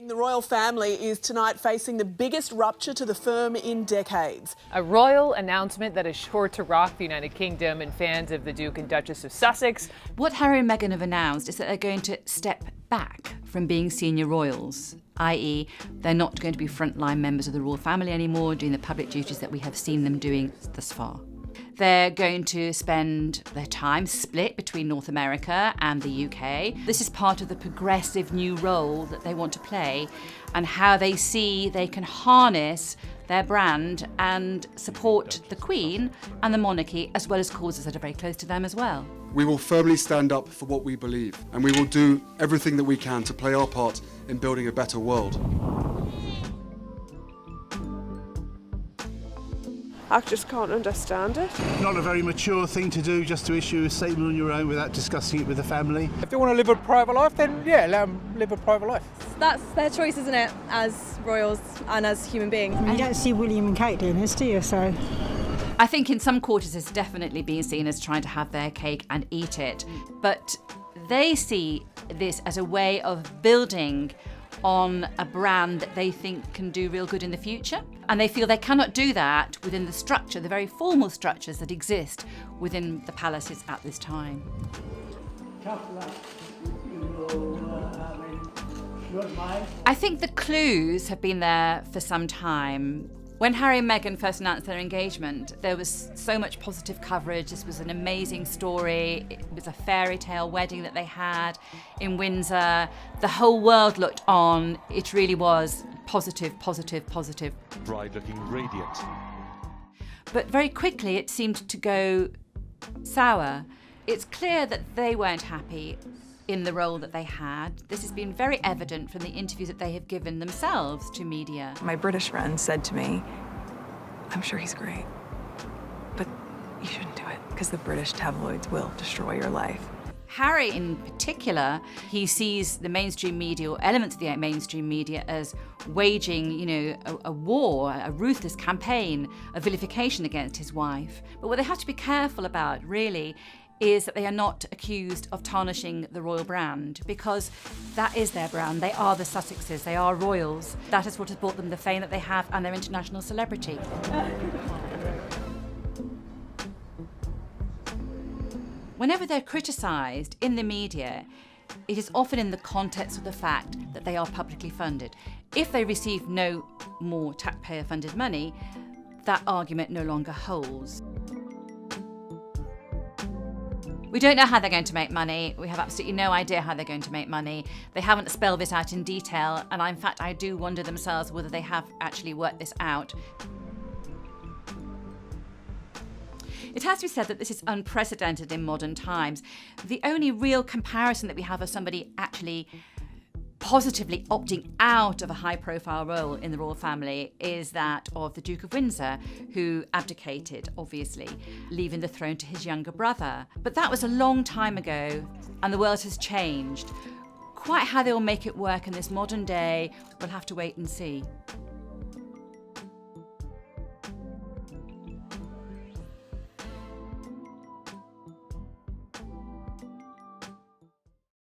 The royal family is tonight facing the biggest rupture to the firm in decades. A royal announcement that is sure to rock the United Kingdom and fans of the Duke and Duchess of Sussex. What Harry and Meghan have announced is that they're going to step back from being senior royals, i.e. they're not going to be frontline members of the royal family anymore, doing the public duties that we have seen them doing thus far. They're going to spend their time split between North America and the UK. This is part of the progressive new role that they want to play and how they see they can harness their brand and support the Queen and the monarchy, as well as causes that are very close to them as well. We will firmly stand up for what we believe, and we will do everything that we can to play our part in building a better world. I just can't understand it. Not a very mature thing to do, just to issue a statement on your own without discussing it with the family. If they want to live a private life, then yeah, let them live a private life. That's their choice, isn't it, as royals and as human beings. You don't see William and Kate doing this, do you? So I think in some quarters it's definitely being seen as trying to have their cake and eat it, but they see this as a way of building on a brand that they think can do real good in the future. And they feel they cannot do that within the structure, the very formal structures that exist within the palaces at this time. I think the clues have been there for some time. When Harry and Meghan first announced their engagement, there was so much positive coverage. This was an amazing story. It was a fairy tale wedding that they had in Windsor. The whole world looked on. It really was positive, positive, positive. Bride looking radiant. But very quickly it seemed to go sour. It's clear that they weren't happy in the role that they had. This has been very evident from the interviews that they have given themselves to media. My British friend said to me, "I'm sure he's great, but you shouldn't do it because the British tabloids will destroy your life." Harry in particular, he sees the mainstream media or elements of the mainstream media as waging, a war, a ruthless campaign, a vilification against his wife. But what they have to be careful about, really, is that they are not accused of tarnishing the royal brand, because that is their brand. They are the Sussexes, they are royals. That is what has brought them the fame that they have and their international celebrity. Whenever they're criticised in the media, it is often in the context of the fact that they are publicly funded. If they receive no more taxpayer-funded money, that argument no longer holds. We don't know how they're going to make money. We have absolutely no idea how they're going to make money. They haven't spelled this out in detail, and in fact, I do wonder themselves whether they have actually worked this out. It has to be said that this is unprecedented in modern times. The only real comparison that we have of somebody actually positively opting out of a high-profile role in the royal family is that of the Duke of Windsor, who abdicated, obviously, leaving the throne to his younger brother. But that was a long time ago, and the world has changed. Quite how they will make it work in this modern day, we'll have to wait and see.